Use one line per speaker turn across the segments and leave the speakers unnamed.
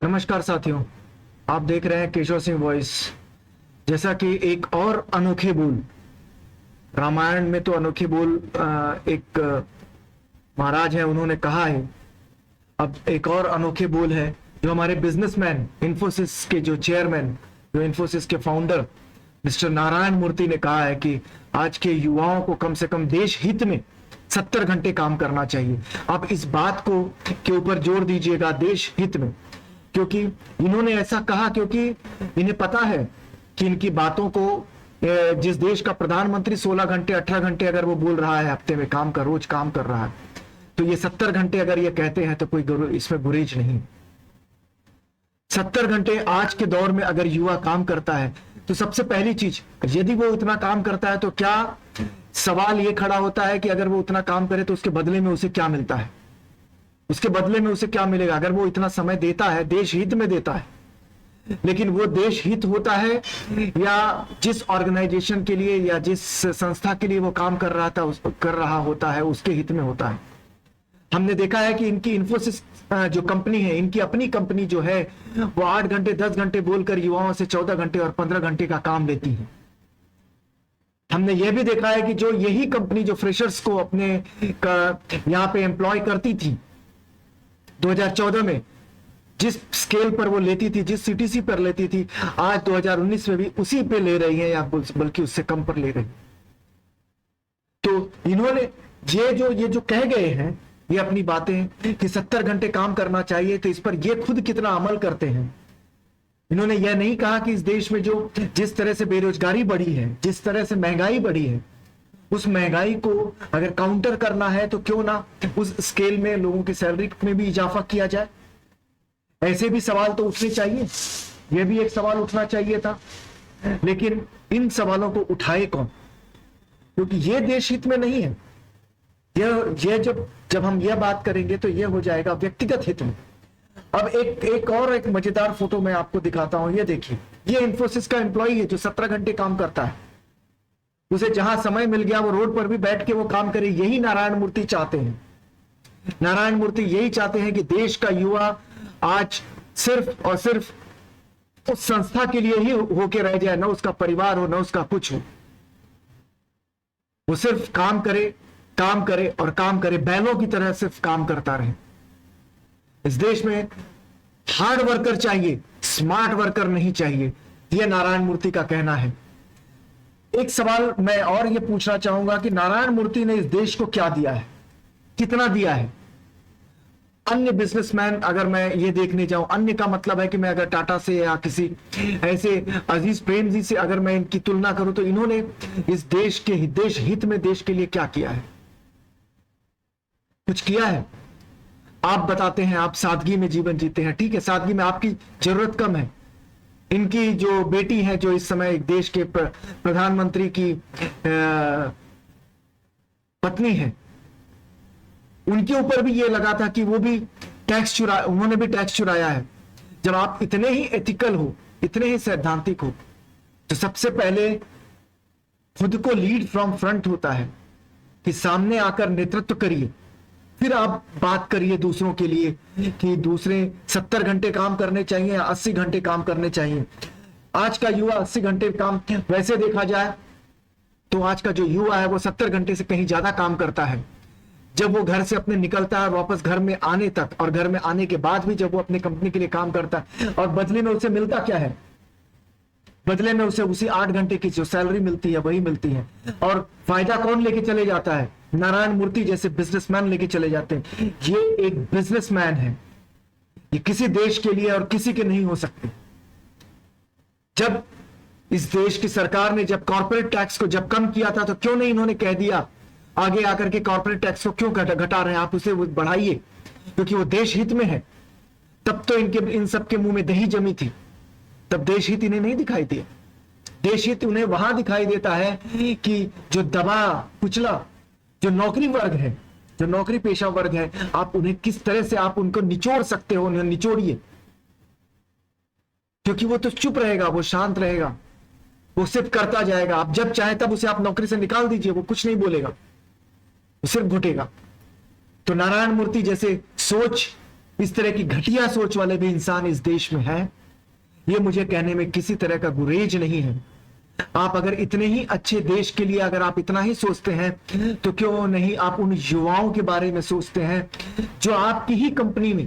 नमस्कार साथियों, आप देख रहे हैं केशव सिंह वॉइस। जैसा कि एक और अनोखे बोल, रामायण में तो अनोखे बोल एक महाराज है, उन्होंने कहा है। अब एक और अनोखे बोल है जो हमारे बिजनेसमैन, इन्फोसिस के जो चेयरमैन, जो इन्फोसिस के फाउंडर मिस्टर नारायण मूर्ति ने कहा है कि आज के युवाओं को कम से कम देश हित में 70 घंटे काम करना चाहिए। आप इस बात को के ऊपर जोर दीजिएगा, देश हित में, क्योंकि इन्होंने ऐसा कहा क्योंकि इन्हें पता है कि इनकी बातों को जिस देश का प्रधानमंत्री 16 घंटे 18 घंटे अगर वो बोल रहा है हफ्ते में काम का, रोज काम कर रहा है, तो ये 70 घंटे अगर ये कहते हैं तो कोई इसमें गुरेज नहीं। 70 घंटे आज के दौर में अगर युवा काम करता है तो सबसे पहली चीज, यदि वो उतना काम करता है तो क्या सवाल ये खड़ा होता है कि अगर वो उतना काम करे तो उसके बदले में उसे क्या मिलता है, उसके बदले में उसे क्या मिलेगा। अगर वो इतना समय देता है, देश हित में देता है, लेकिन वो देश हित होता है या जिस ऑर्गेनाइजेशन के लिए या जिस संस्था के लिए वो काम कर रहा होता है उसके हित में होता है। हमने देखा है कि इनकी इन्फोसिस जो कंपनी है, इनकी अपनी कंपनी जो है, वो 8 घंटे 10 घंटे बोलकर युवाओं से 14 घंटे और 15 घंटे का काम लेती है। हमने यह भी देखा है कि जो यही कंपनी जो फ्रेशर्स को अपने यहाँ पे एम्प्लॉय करती थी 2014 में, जिस स्केल पर वो लेती थी, जिस सीटीसी पर लेती थी, आज 2019 में भी उसी पे ले रही है या बल्कि उससे कम पर ले रही है। तो इन्होंने ये जो कह गए हैं, ये अपनी बातें कि 70 घंटे काम करना चाहिए, तो इस पर ये खुद कितना अमल करते हैं। इन्होंने यह नहीं कहा कि इस देश में जो जिस तरह से बेरोजगारी बढ़ी है, जिस तरह से महंगाई बढ़ी है, उस महंगाई को अगर काउंटर करना है तो क्यों ना उस स्केल में लोगों की सैलरी में भी इजाफा किया जाए। ऐसे भी सवाल तो उठने चाहिए, यह भी एक सवाल उठना चाहिए था, लेकिन इन सवालों को उठाए कौन? क्योंकि यह देश हित में नहीं है। यह जब हम यह बात करेंगे तो यह हो जाएगा व्यक्तिगत हित में। अब एक मजेदार फोटो मैं आपको दिखाता हूं। ये देखिए, ये इन्फोसिस का एम्प्लॉय है जो 17 घंटे काम करता है। उसे जहां समय मिल गया वो रोड पर भी बैठ के वो काम करे। यही नारायण मूर्ति चाहते हैं। नारायण मूर्ति यही चाहते हैं कि देश का युवा आज सिर्फ और सिर्फ उस संस्था के लिए ही होके रह जाए, ना उसका परिवार हो, ना उसका कुछ हो। वो सिर्फ काम करे और काम करे, बैलों की तरह सिर्फ काम करता रहे। इस देश में हार्ड वर्कर चाहिए, स्मार्ट वर्कर नहीं चाहिए, यह नारायण मूर्ति का कहना है। एक सवाल मैं और यह पूछना चाहूंगा कि नारायण मूर्ति ने इस देश को क्या दिया है, कितना दिया है? अन्य बिजनेसमैन, अगर मैं ये देखने जाऊं, अन्य का मतलब है कि मैं अगर टाटा से या किसी ऐसे अजीज प्रेम जी से अगर मैं इनकी तुलना करूं तो इन्होंने इस देश हित में देश के लिए क्या किया है? कुछ किया है? आप बताते हैं आप सादगी में जीवन जीते हैं, ठीक है, सादगी में आपकी जरूरत कम है। इनकी जो बेटी है, जो इस समय देश के प्रधानमंत्री की पत्नी है, उनके ऊपर भी ये लगा था कि वो भी उन्होंने भी टैक्स चुराया है। जब आप इतने ही एथिकल हो, इतने ही सैद्धांतिक हो, तो सबसे पहले खुद को लीड फ्रॉम फ्रंट होता है कि सामने आकर नेतृत्व करिए, फिर आप बात करिए दूसरों के लिए कि दूसरे 70 घंटे काम करने चाहिए या 80 घंटे काम करने चाहिए। आज का युवा 80 घंटे काम, वैसे देखा जाए तो आज का जो युवा है वो 70 घंटे से कहीं ज्यादा काम करता है। जब वो घर से अपने निकलता है वापस घर में आने तक, और घर में आने के बाद भी जब वो अपनी कंपनी के लिए काम करता है, और बदले में उसे मिलता क्या है? बदले में उसे उसी 8 घंटे की जो सैलरी मिलती है वही मिलती है। और फायदा कौन लेके चले जाता है? नारायण मूर्ति जैसे बिजनेसमैन लेके चले जाते हैं। ये एक बिजनेसमैन है, ये किसी देश के लिए और किसी के नहीं हो सकते। जब इस देश की सरकार ने जब कॉर्पोरेट टैक्स को जब कम किया था, तो क्यों नहीं इन्होंने कह दिया आगे आकर के कॉर्पोरेट टैक्स को क्यों घटा रहे हैं आप, उसे बढ़ाइए, क्योंकि वो देश हित में है। तब तो इन सब के मुंह में दही जमी थी, तब देश हित इन्हें नहीं दिखाई दिया। देश हित उन्हें वहां दिखाई देता है कि जो दबा कुचला जो नौकरी वर्ग है, जो नौकरी पेशा वर्ग है, आप उन्हें किस तरह से आप उनको निचोड़ सकते हो, उन्हें निचोड़िए। क्योंकि वो तो चुप रहेगा, वो शांत रहेगा, वो सिर्फ करता जाएगा। आप जब चाहे तब उसे आप नौकरी से निकाल दीजिए, वो कुछ नहीं बोलेगा, वो सिर्फ घुटेगा। तो नारायण मूर्ति जैसे सोच इस तरह की घटिया सोच वाले भी इंसान इस देश में हैं। ये मुझे कहने में किसी तरह का गुरेज नहीं है। आप अगर इतने ही अच्छे देश के लिए अगर आप इतना ही सोचते हैं तो क्यों नहीं आप उन युवाओं के बारे में सोचते हैं जो आपकी ही कंपनी में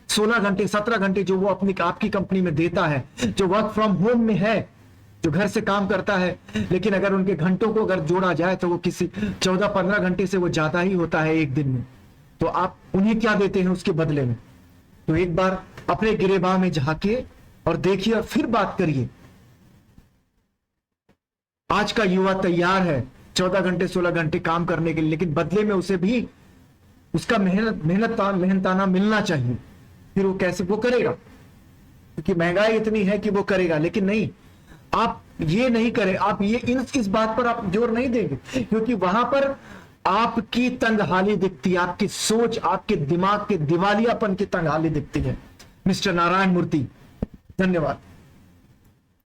16 घंटे 17 घंटे जो वो अपनी आपकी कंपनी में देता है, जो वर्क फ्रॉम होम में है, जो घर से काम करता है, लेकिन अगर उनके घंटों को अगर जोड़ा जाए तो वो किसी 14-15 घंटे से वो ज्यादा ही होता है एक दिन में। तो आप उन्हें क्या देते हैं उसके बदले में? तो एक बार अपने गिरेबान में झांकिए और देखिए और फिर बात करिए। आज का युवा तैयार है 14 घंटे 16 घंटे काम करने के लिए, लेकिन बदले में उसे भी उसका मेहनताना मिलना चाहिए। फिर वो कैसे वो करेगा? क्योंकि महंगाई इतनी है कि वो करेगा। लेकिन नहीं, आप ये नहीं करें, आप ये इस बात पर आप जोर नहीं देंगे, क्योंकि वहां पर आपकी तंगहाली दिखती है, आपकी सोच, आपके दिमाग के दिवालियापन की तंगहाली दिखती है। मिस्टर नारायण मूर्ति, धन्यवाद।